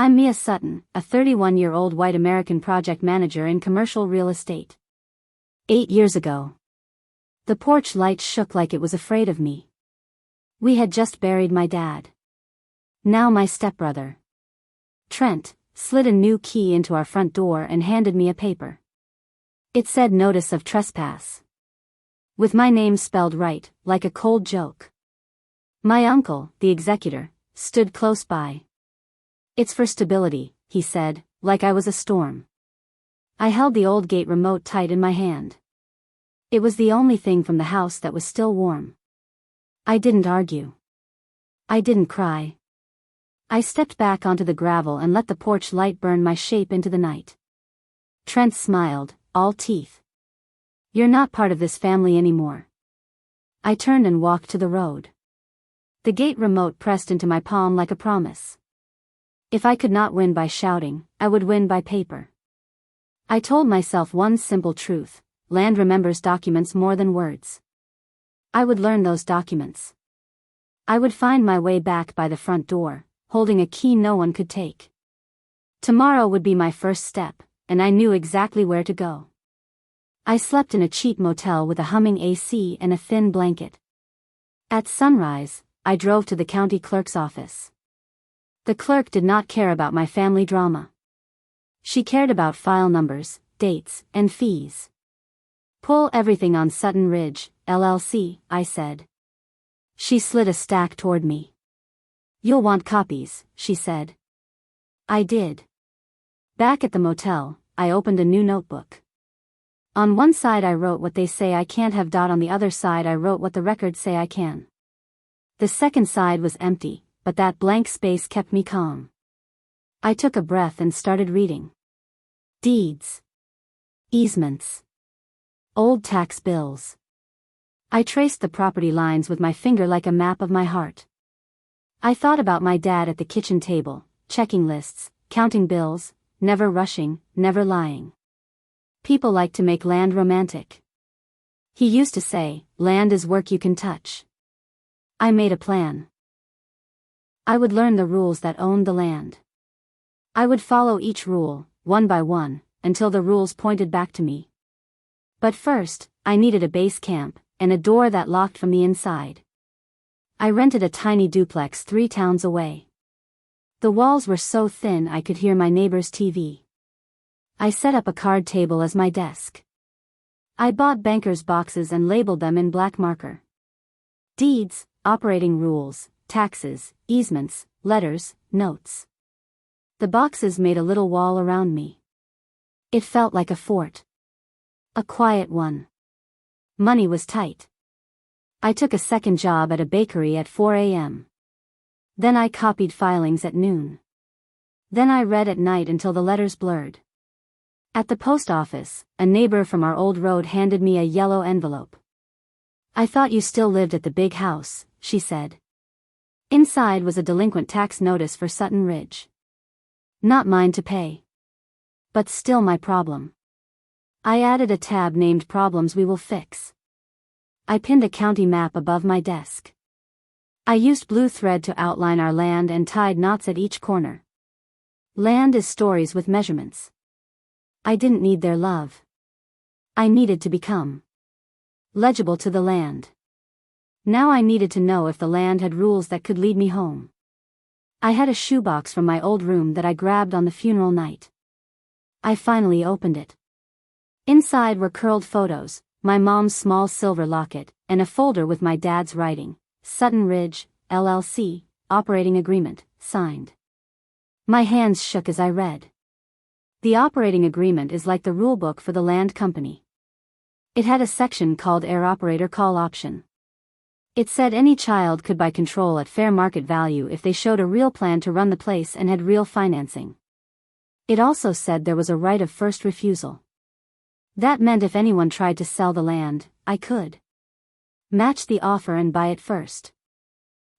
I'm Mia Sutton, a 31-year-old white American project manager in commercial real estate. 8 years ago. The porch light shook like it was afraid of me. We had just buried my dad. Now my stepbrother, Trent, slid a new key into our front door and handed me a paper. It said notice of trespass, with my name spelled right, like a cold joke. My uncle, the executor, stood close by. It's for stability, he said, like I was a storm. I held the old gate remote tight in my hand. It was the only thing from the house that was still warm. I didn't argue. I didn't cry. I stepped back onto the gravel and let the porch light burn my shape into the night. Trent smiled, all teeth. You're not part of this family anymore. I turned and walked to the road. The gate remote pressed into my palm like a promise. If I could not win by shouting, I would win by paper. I told myself one simple truth: land remembers documents more than words. I would learn those documents. I would find my way back by the front door, holding a key no one could take. Tomorrow would be my first step, and I knew exactly where to go. I slept in a cheap motel with a humming AC and a thin blanket. At sunrise, I drove to the county clerk's office. The clerk did not care about my family drama. She cared about file numbers, dates, and fees. Pull everything on Sutton Ridge, LLC, I said. She slid a stack toward me. You'll want copies, she said. I did. Back at the motel, I opened a new notebook. On one side I wrote what they say I can't have. On the other side I wrote what the records say I can. The second side was empty, but that blank space kept me calm. I took a breath and started reading. Deeds. Easements. Old tax bills. I traced the property lines with my finger like a map of my heart. I thought about my dad at the kitchen table, checking lists, counting bills, never rushing, never lying. People like to make land romantic. He used to say, land is work you can touch. I made a plan. I would learn the rules that owned the land. I would follow each rule, one by one, until the rules pointed back to me. But first, I needed a base camp, and a door that locked from the inside. I rented a tiny duplex 3 towns away. The walls were so thin I could hear my neighbor's TV. I set up a card table as my desk. I bought banker's boxes and labeled them in black marker. Deeds, operating rules, taxes, easements, letters, notes. The boxes made a little wall around me. It felt like a fort. A quiet one. Money was tight. I took a second job at a bakery at 4 a.m. Then I copied filings at noon. Then I read at night until the letters blurred. At the post office, a neighbor from our old road handed me a yellow envelope. I thought you still lived at the big house, she said. Inside was a delinquent tax notice for Sutton Ridge. Not mine to pay. But still my problem. I added a tab named Problems We Will Fix. I pinned a county map above my desk. I used blue thread to outline our land and tied knots at each corner. Land is stories with measurements. I didn't need their love. I needed to become legible to the land. Now I needed to know if the land had rules that could lead me home. I had a shoebox from my old room that I grabbed on the funeral night. I finally opened it. Inside were curled photos, my mom's small silver locket, and a folder with my dad's writing, Sutton Ridge, LLC, operating agreement, signed. My hands shook as I read. The operating agreement is like the rulebook for the land company. It had a section called Heir Operator Call Option. It said any child could buy control at fair market value if they showed a real plan to run the place and had real financing. It also said there was a right of first refusal. That meant if anyone tried to sell the land, I could match the offer and buy it first.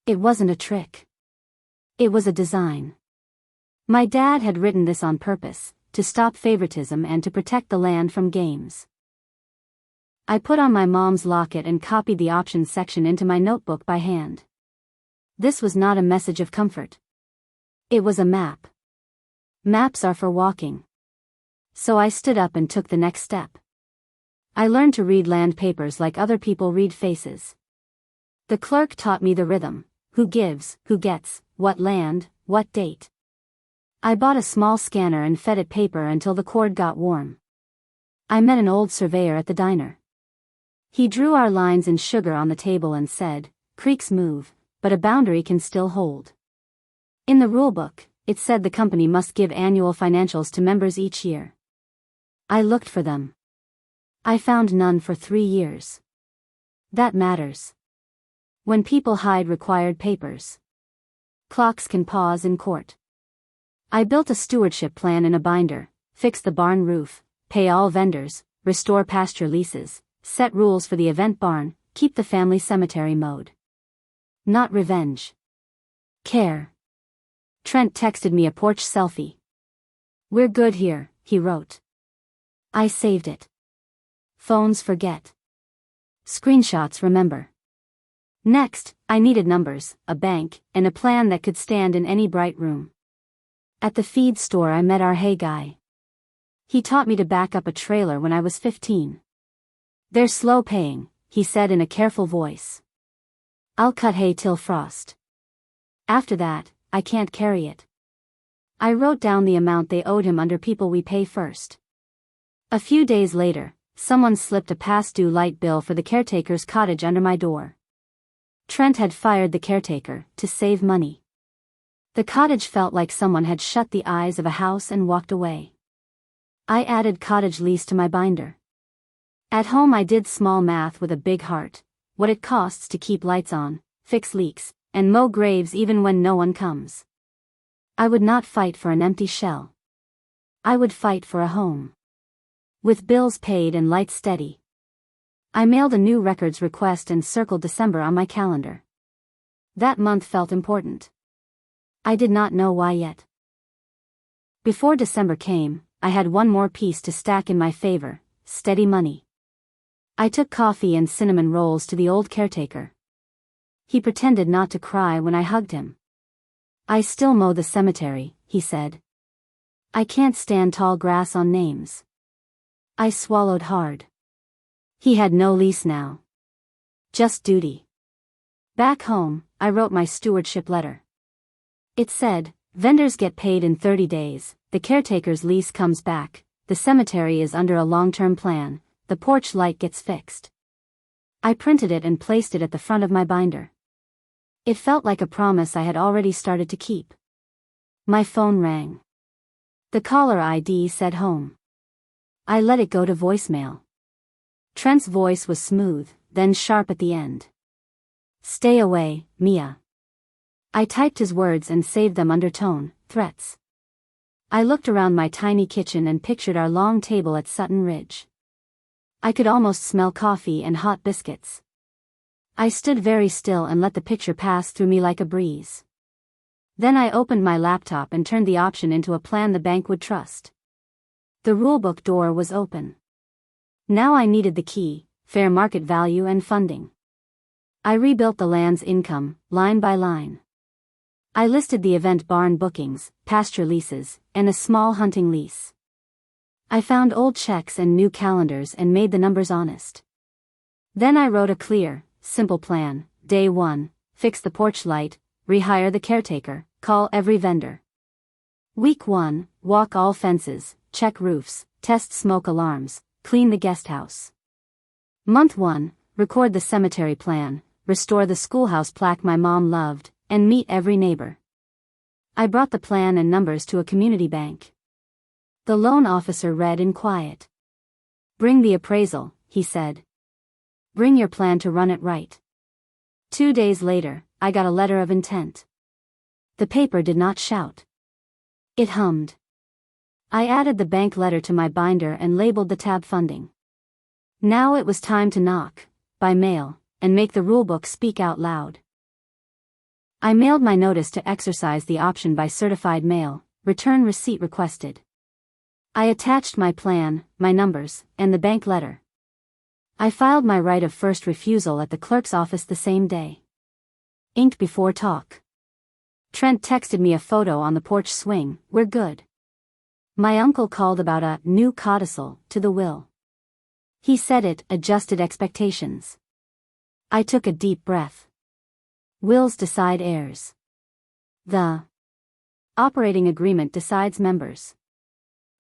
It wasn't a trick. It was a design. My dad had written this on purpose, to stop favoritism and to protect the land from games. I put on my mom's locket and copied the options section into my notebook by hand. This was not a message of comfort. It was a map. Maps are for walking. So I stood up and took the next step. I learned to read land papers like other people read faces. The clerk taught me the rhythm: who gives, who gets, what land, what date. I bought a small scanner and fed it paper until the cord got warm. I met an old surveyor at the diner. He drew our lines in sugar on the table and said, "Creeks move, but a boundary can still hold." In the rulebook, it said the company must give annual financials to members each year. I looked for them. I found none for 3 years. That matters. When people hide required papers, clocks can pause in court. I built a stewardship plan in a binder: fix the barn roof, pay all vendors, restore pasture leases, set rules for the event barn, keep the family cemetery mowed. Not revenge. Care. Trent texted me a porch selfie. "We're good here," he wrote. I saved it. Phones forget. Screenshots remember. Next, I needed numbers, a bank, and a plan that could stand in any bright room. At the feed store I met our hay guy. He taught me to back up a trailer when I was 15. "They're slow paying," he said in a careful voice. "I'll cut hay till frost. After that, I can't carry it." I wrote down the amount they owed him under people we pay first. A few days later, someone slipped a past-due light bill for the caretaker's cottage under my door. Trent had fired the caretaker to save money. The cottage felt like someone had shut the eyes of a house and walked away. I added cottage lease to my binder. At home I did small math with a big heart: what it costs to keep lights on, fix leaks, and mow graves even when no one comes. I would not fight for an empty shell. I would fight for a home. With bills paid and lights steady. I mailed a new records request and circled December on my calendar. That month felt important. I did not know why yet. Before December came, I had one more piece to stack in my favor: steady money. I took coffee and cinnamon rolls to the old caretaker. He pretended not to cry when I hugged him. "I still mow the cemetery," he said. "I can't stand tall grass on names." I swallowed hard. He had no lease now. Just duty. Back home, I wrote my stewardship letter. It said, "Vendors get paid in 30 days, the caretaker's lease comes back, the cemetery is under a long-term plan, the porch light gets fixed." I printed it and placed it at the front of my binder. It felt like a promise I had already started to keep. My phone rang. The caller ID said home. I let it go to voicemail. Trent's voice was smooth, then sharp at the end. "Stay away, Mia." I typed his words and saved them under tone: threats. I looked around my tiny kitchen and pictured our long table at Sutton Ridge. I could almost smell coffee and hot biscuits. I stood very still and let the picture pass through me like a breeze. Then I opened my laptop and turned the option into a plan the bank would trust. The rulebook door was open. Now I needed the key: fair market value and funding. I rebuilt the land's income, line by line. I listed the event barn bookings, pasture leases, and a small hunting lease. I found old checks and new calendars and made the numbers honest. Then I wrote a clear, simple plan: Day 1, fix the porch light, rehire the caretaker, call every vendor. Week 1, walk all fences, check roofs, test smoke alarms, clean the guest house. Month 1, record the cemetery plan, restore the schoolhouse plaque my mom loved, and meet every neighbor. I brought the plan and numbers to a community bank. The loan officer read in quiet. "Bring the appraisal," he said. "Bring your plan to run it right." 2 days later, I got a letter of intent. The paper did not shout. It hummed. I added the bank letter to my binder and labeled the tab funding. Now it was time to knock, by mail, and make the rulebook speak out loud. I mailed my notice to exercise the option by certified mail, return receipt requested. I attached my plan, my numbers, and the bank letter. I filed my right of first refusal at the clerk's office the same day. Ink before talk. Trent texted me a photo on the porch swing: "We're good." My uncle called about a new codicil to the will. He said it adjusted expectations. I took a deep breath. Wills decide heirs. The operating agreement decides members.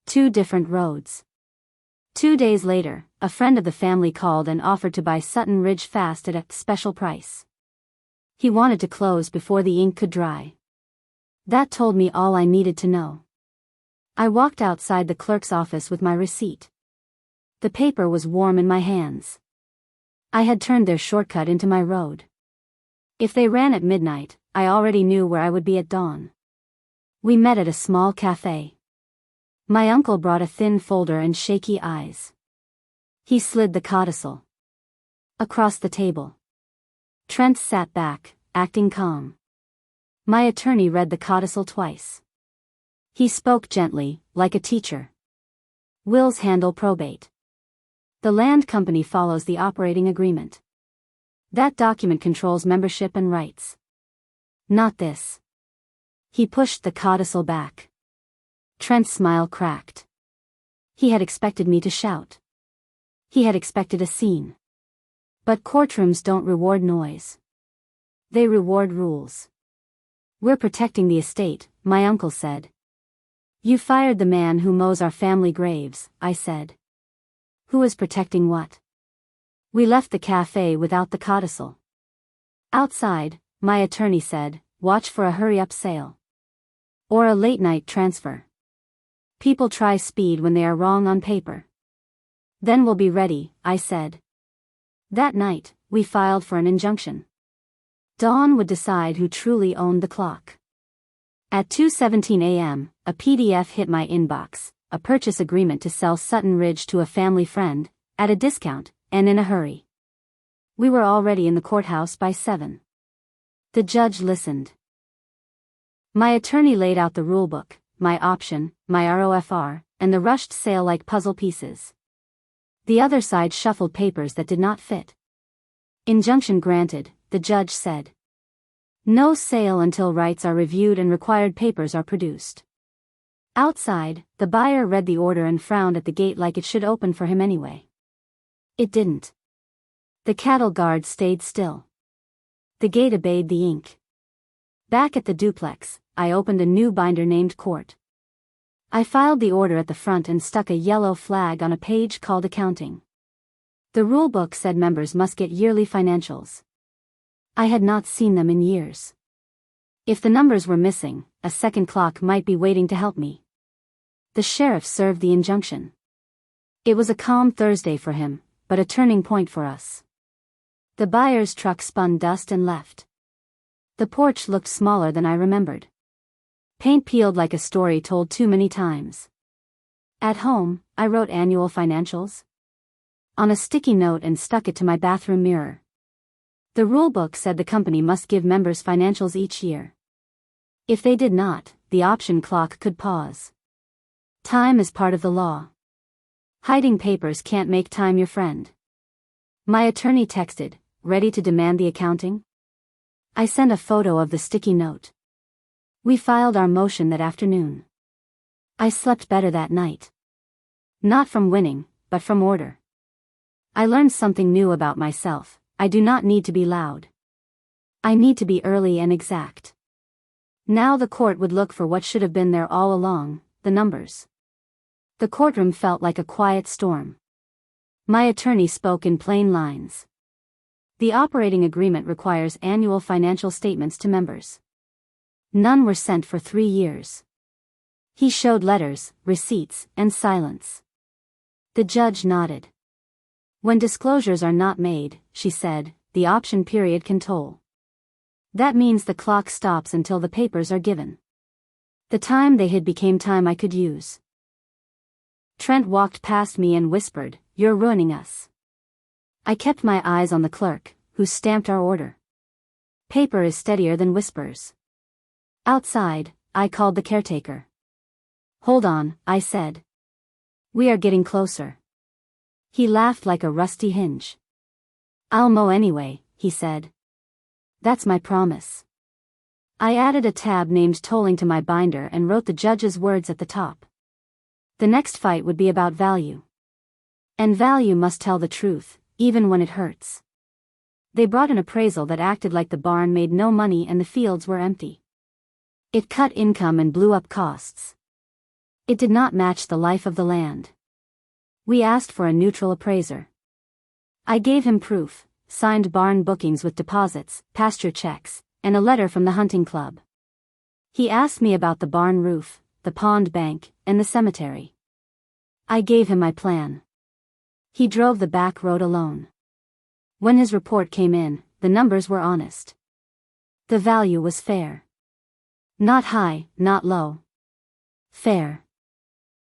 Two different roads. 2 days later, a friend of the family called and offered to buy Sutton Ridge fast at a special price. He wanted to close before the ink could dry. That told me all I needed to know. I walked outside the clerk's office with my receipt. The paper was warm in my hands. I had turned their shortcut into my road. If they ran at midnight, I already knew where I would be at dawn. We met at a small cafe. My uncle brought a thin folder and shaky eyes. He slid the codicil across the table. Trent sat back, acting calm. My attorney read the codicil twice. He spoke gently, like a teacher. Wills handle probate. The land company follows the operating agreement. That document controls membership and rights. Not this. He pushed the codicil back. Trent's smile cracked. He had expected me to shout. He had expected a scene. But courtrooms don't reward noise. They reward rules. We're protecting the estate, my uncle said. You fired the man who mows our family graves, I said. Who is protecting what? We left the cafe without the codicil. Outside, my attorney said, watch for a hurry-up sale. Or a late-night transfer. People try speed when they are wrong on paper. Then we'll be ready, I said. That night, we filed for an injunction. Dawn would decide who truly owned the clock. At 2:17 a.m., a PDF hit my inbox, a purchase agreement to sell Sutton Ridge to a family friend, at a discount, and in a hurry. We were already in the courthouse by 7. The judge listened. My attorney laid out the rulebook, my option, my ROFR, and the rushed sale like puzzle pieces. The other side shuffled papers that did not fit. Injunction granted, the judge said. No sale until rights are reviewed and required papers are produced. Outside, the buyer read the order and frowned at the gate like it should open for him anyway. It didn't. The cattle guard stayed still. The gate obeyed the ink. Back at the duplex, I opened a new binder named Court. I filed the order at the front and stuck a yellow flag on a page called Accounting. The rulebook said members must get yearly financials. I had not seen them in years. If the numbers were missing, a second clock might be waiting to help me. The sheriff served the injunction. It was a calm Thursday for him, but a turning point for us. The buyer's truck spun dust and left. The porch looked smaller than I remembered. Paint peeled like a story told too many times. At home, I wrote annual financials on a sticky note and stuck it to my bathroom mirror. The rulebook said the company must give members financials each year. If they did not, the option clock could pause. Time is part of the law. Hiding papers can't make time your friend. My attorney texted, ready to demand the accounting? I sent a photo of the sticky note. We filed our motion that afternoon. I slept better that night. Not from winning, but from order. I learned something new about myself. I do not need to be loud. I need to be early and exact. Now the court would look for what should have been there all along, the numbers. The courtroom felt like a quiet storm. My attorney spoke in plain lines. The operating agreement requires annual financial statements to members. None were sent for 3 years. He showed letters, receipts, and silence. The judge nodded. When disclosures are not made, she said, the option period can toll. That means the clock stops until the papers are given. The time they hid became time I could use. Trent walked past me and whispered, "You're ruining us." I kept my eyes on the clerk, who stamped our order. Paper is steadier than whispers. Outside, I called the caretaker. "Hold on," I said. "We are getting closer." He laughed like a rusty hinge. "I'll mow anyway," he said. "That's my promise." I added a tab named Tolling to my binder and wrote the judge's words at the top. The next fight would be about value. And value must tell the truth, even when it hurts. They brought an appraisal that acted like the barn made no money and the fields were empty. It cut income and blew up costs. It did not match the life of the land. We asked for a neutral appraiser. I gave him proof, signed barn bookings with deposits, pasture checks, and a letter from the hunting club. He asked me about the barn roof, the pond bank, and the cemetery. I gave him my plan. He drove the back road alone. When his report came in, the numbers were honest. The value was fair. Not high, not low. Fair.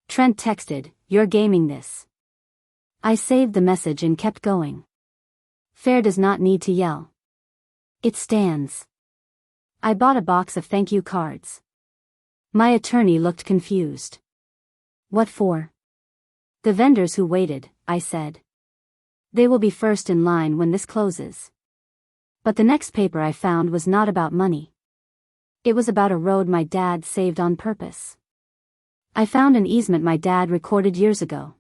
Trent texted, "You're gaming this." I saved the message and kept going. Fair does not need to yell. It stands. I bought a box of thank you cards. My attorney looked confused. What for? The vendors who waited, I said. They will be first in line when this closes. But the next paper I found was not about money. It was about a road my dad saved on purpose. I found an easement my dad recorded years ago.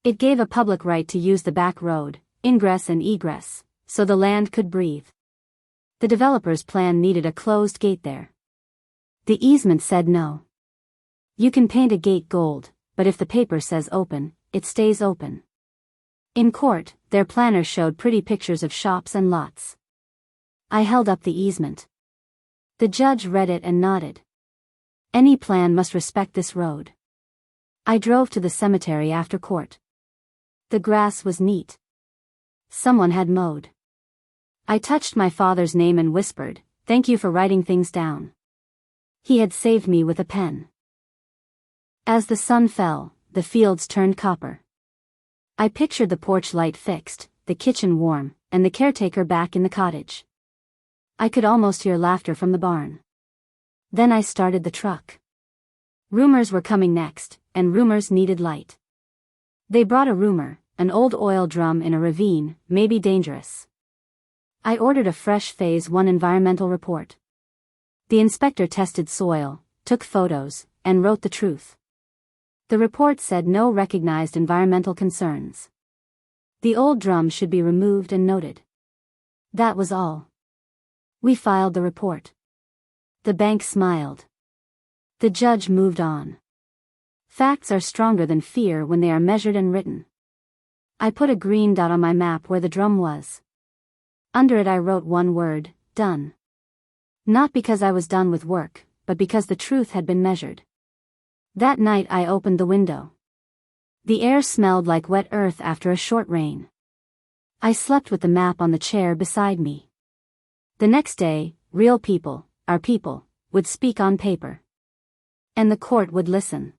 It gave a public right to use the back road, ingress and egress, so the land could breathe. The developer's plan needed a closed gate there. The easement said no. You can paint a gate gold, but if the paper says open, it stays open. In court, their planner showed pretty pictures of shops and lots. I held up the easement. The judge read it and nodded. Any plan must respect this road. I drove to the cemetery after court. The grass was neat. Someone had mowed. I touched my father's name and whispered, "Thank you for writing things down." He had saved me with a pen. As the sun fell, the fields turned copper. I pictured the porch light fixed, the kitchen warm, and the caretaker back in the cottage. I could almost hear laughter from the barn. Then I started the truck. Rumors were coming next, and rumors needed light. They brought a rumor, an old oil drum in a ravine, may be dangerous. I ordered a fresh Phase 1 environmental report. The inspector tested soil, took photos, and wrote the truth. The report said no recognized environmental concerns. The old drum should be removed and noted. That was all. We filed the report. The bank smiled. The judge moved on. Facts are stronger than fear when they are measured and written. I put a green dot on my map where the drum was. Under it I wrote one word, done. Not because I was done with work, but because the truth had been measured. That night I opened the window. The air smelled like wet earth after a short rain. I slept with the map on the chair beside me. The next day, real people, our people, would speak on paper. And the court would listen.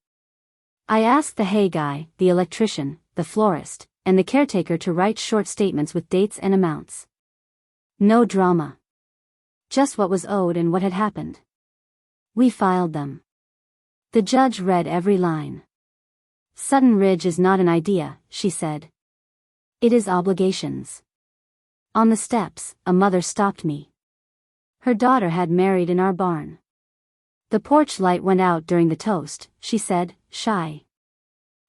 I asked the hay guy, the electrician, the florist, and the caretaker to write short statements with dates and amounts. No drama. Just what was owed and what had happened. We filed them. The judge read every line. Sutton Ridge is not an idea, she said. It is obligations. On the steps, a mother stopped me. Her daughter had married in our barn. The porch light went out during the toast, she said, shy.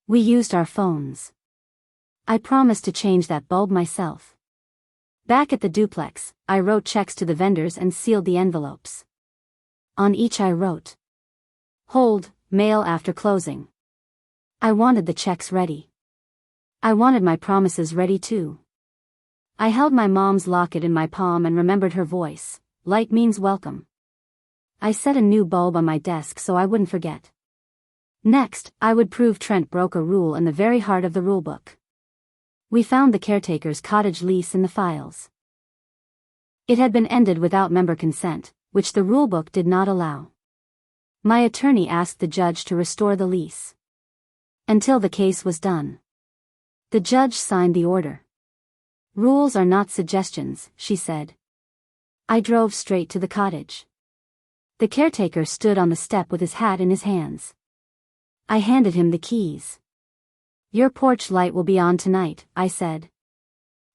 We used our phones. I promised to change that bulb myself. Back at the duplex, I wrote checks to the vendors and sealed the envelopes. On each I wrote, "Hold, mail after closing." I wanted the checks ready. I wanted my promises ready too. I held my mom's locket in my palm and remembered her voice, "Light means welcome." I set a new bulb on my desk so I wouldn't forget. Next, I would prove Trent broke a rule in the very heart of the rulebook. We found the caretaker's cottage lease in the files. It had been ended without member consent, which the rulebook did not allow. My attorney asked the judge to restore the lease. Until the case was done. The judge signed the order. "Rules are not suggestions," she said. I drove straight to the cottage. The caretaker stood on the step with his hat in his hands. I handed him the keys. "Your porch light will be on tonight," I said.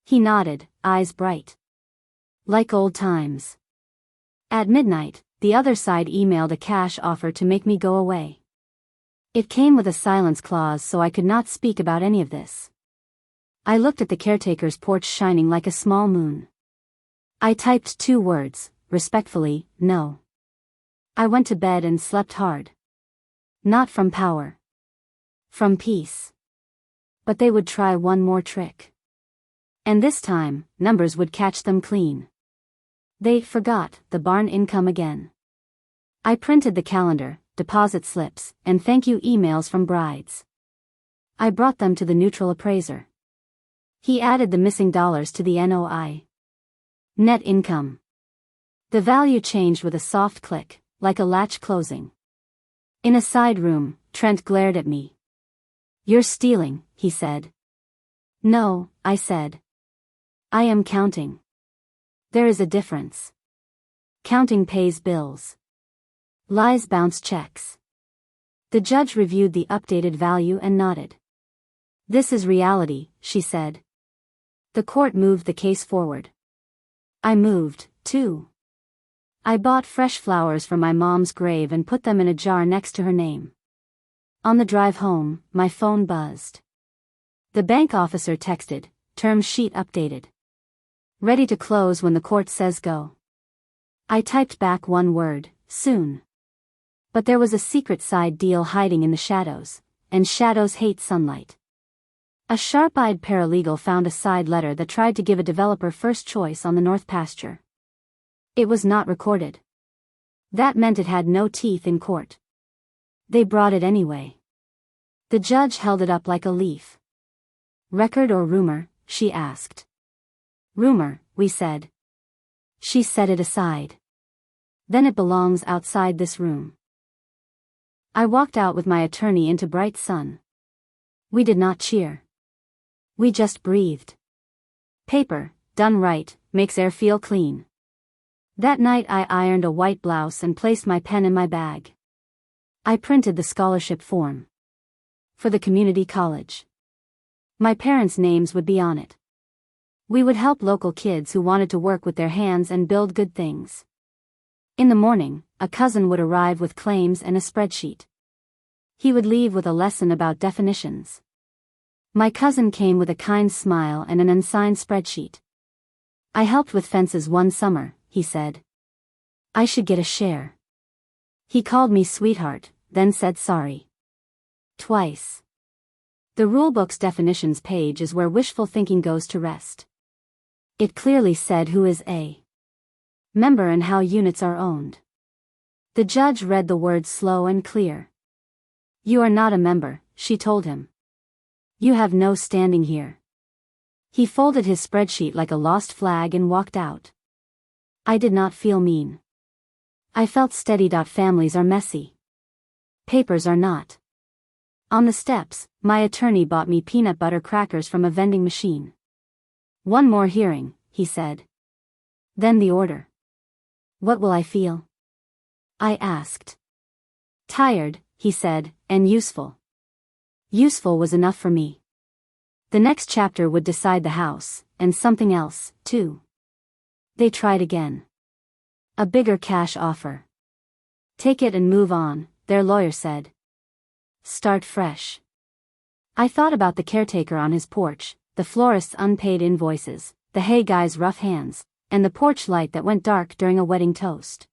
He nodded, eyes bright. Like old times. At midnight, the other side emailed a cash offer to make me go away. It came with a silence clause, so I could not speak about any of this. I looked at the caretaker's porch shining like a small moon. I typed 2 words, respectfully, no. I went to bed and slept hard. Not from power. From peace. But they would try one more trick. And this time, numbers would catch them clean. They forgot the barn income again. I printed the calendar, deposit slips, and thank you emails from brides. I brought them to the neutral appraiser. He added the missing dollars to the NOI. Net income. The value changed with a soft click, like a latch closing. In a side room, Trent glared at me. "You're stealing," he said. "No," I said. "I am counting. There is a difference. Counting pays bills. Lies bounce checks." The judge reviewed the updated value and nodded. "This is reality," she said. The court moved the case forward. I moved, too. I bought fresh flowers from my mom's grave and put them in a jar next to her name. On the drive home, my phone buzzed. The bank officer texted, "Term sheet updated. Ready to close when the court says go." I typed back 1 word, "soon." But there was a secret side deal hiding in the shadows, and shadows hate sunlight. A sharp-eyed paralegal found a side letter that tried to give a developer first choice on the north pasture. It was not recorded. That meant it had no teeth in court. They brought it anyway. The judge held it up like a leaf. "Record or rumor?" she asked. "Rumor," we said. She set it aside. "Then it belongs outside this room." I walked out with my attorney into bright sun. We did not cheer. We just breathed. Paper, done right, makes air feel clean. That night I ironed a white blouse and placed my pen in my bag. I printed the scholarship form. For the community college. My parents' names would be on it. We would help local kids who wanted to work with their hands and build good things. In the morning, a cousin would arrive with claims and a spreadsheet. He would leave with a lesson about definitions. My cousin came with a kind smile and an unsigned spreadsheet. "I helped with fences one summer," he said. "I should get a share." He called me sweetheart, then said sorry. Twice. The rulebook's definitions page is where wishful thinking goes to rest. It clearly said who is a member and how units are owned. The judge read the words slow and clear. "You are not a member," she told him. "You have no standing here." He folded his spreadsheet like a lost flag and walked out. I did not feel mean. I felt steady. Families are messy. Papers are not. On the steps, my attorney bought me peanut butter crackers from a vending machine. "One more hearing," he said. Then the order. "What will I feel?" I asked. "Tired," he said, "and useful." Useful was enough for me. The next chapter would decide the house, and something else, too. They tried again. A bigger cash offer. "Take it and move on," their lawyer said. "Start fresh." I thought about the caretaker on his porch, the florist's unpaid invoices, the hay guy's rough hands, and the porch light that went dark during a wedding toast.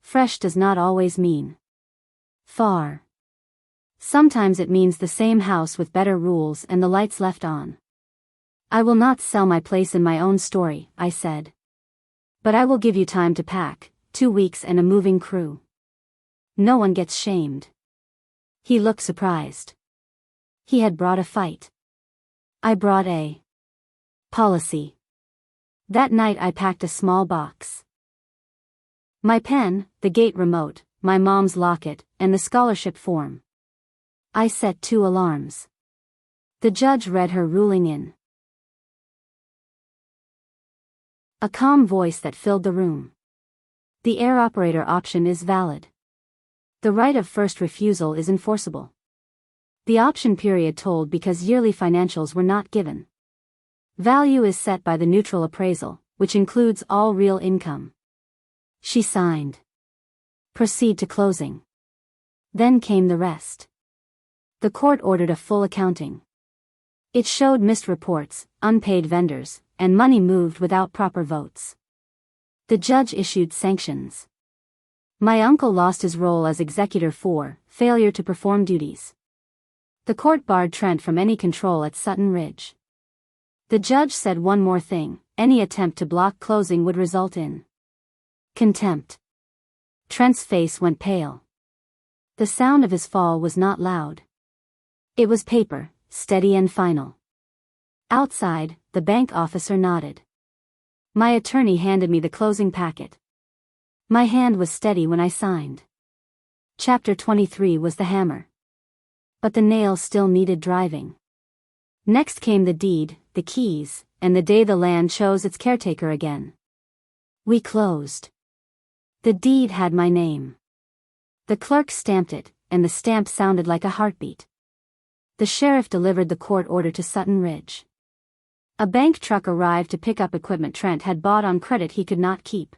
Fresh does not always mean far. Sometimes it means the same house with better rules and the lights left on. "I will not sell my place in my own story," I said. "But I will give you time to pack, 2 weeks and a moving crew. No one gets shamed." He looked surprised. He had brought a fight. I brought a policy. That night I packed a small box. My pen, the gate remote, my mom's locket, and the scholarship form. I set 2 alarms. The judge read her ruling in a calm voice that filled the room. "The air operator option is valid. The right of first refusal is enforceable. The option period told because yearly financials were not given. Value is set by the neutral appraisal, which includes all real income." She signed. "Proceed to closing." Then came the rest. The court ordered a full accounting. It showed missed reports, unpaid vendors, and money moved without proper votes. The judge issued sanctions. My uncle lost his role as executor for failure to perform duties. The court barred Trent from any control at Sutton Ridge. The judge said one more thing: any attempt to block closing would result in contempt. Trent's face went pale. The sound of his fall was not loud. It was paper, steady and final. Outside, the bank officer nodded. My attorney handed me the closing packet. My hand was steady when I signed. Chapter 23 was the hammer. But the nail still needed driving. Next came the deed, the keys, and the day the land chose its caretaker again. We closed. The deed had my name. The clerk stamped it, and the stamp sounded like a heartbeat. The sheriff delivered the court order to Sutton Ridge. A bank truck arrived to pick up equipment Trent had bought on credit he could not keep.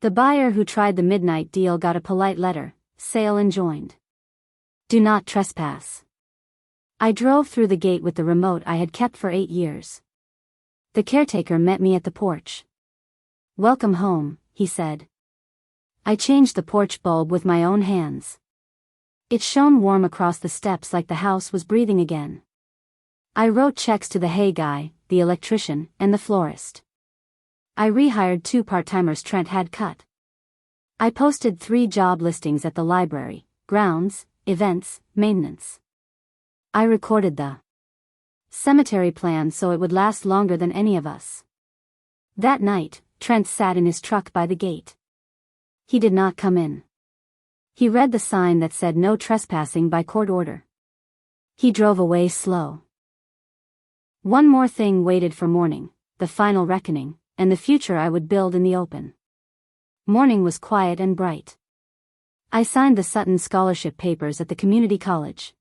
The buyer who tried the midnight deal got a polite letter: sale enjoined. Do not trespass. I drove through the gate with the remote I had kept for 8 years. The caretaker met me at the porch. Welcome home, he said. I changed the porch bulb with my own hands. It shone warm across the steps like the house was breathing again. I wrote checks to the hay guy, the electrician, and the florist. I rehired 2 part-timers Trent had cut. I posted 3 job listings at the library, grounds, events, maintenance. I recorded the cemetery plan so it would last longer than any of us. That night, Trent sat in his truck by the gate. He did not come in. He read the sign that said no trespassing by court order. He drove away slow. One more thing waited for morning, the final reckoning, and the future I would build in the open. Morning was quiet and bright. I signed the Sutton scholarship papers at the community college.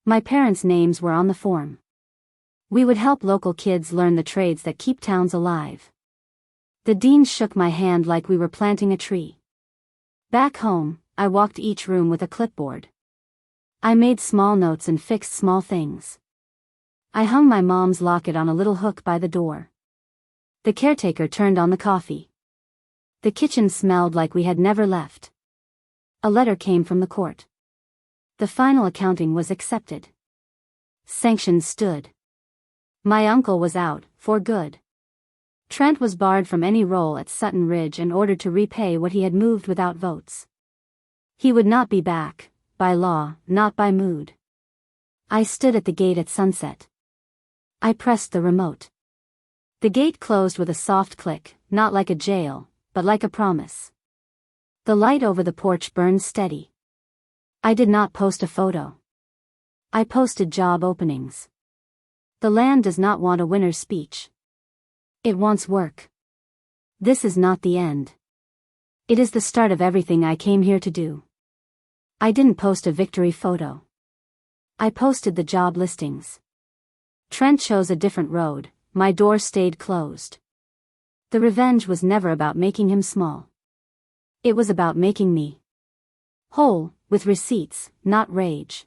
My parents' names were on the form. We would help local kids learn the trades that keep towns alive. The dean shook my hand like we were planting a tree. Back home, I walked each room with a clipboard. I made small notes and fixed small things. I hung my mom's locket on a little hook by the door. The caretaker turned on the coffee. The kitchen smelled like we had never left. A letter came from the court. The final accounting was accepted. Sanctions stood. My uncle was out, for good. Trent was barred from any role at Sutton Ridge and ordered to repay what he had moved without votes. He would not be back, by law, not by mood. I stood at the gate at sunset. I pressed the remote. The gate closed with a soft click, not like a jail, but like a promise. The light over the porch burned steady. I did not post a photo. I posted job openings. The land does not want a winner's speech. It wants work. This is not the end. It is the start of everything I came here to do. I didn't post a victory photo. I posted the job listings. Trent chose a different road, my door stayed closed. The revenge was never about making him small. It was about making me whole, with receipts, not rage.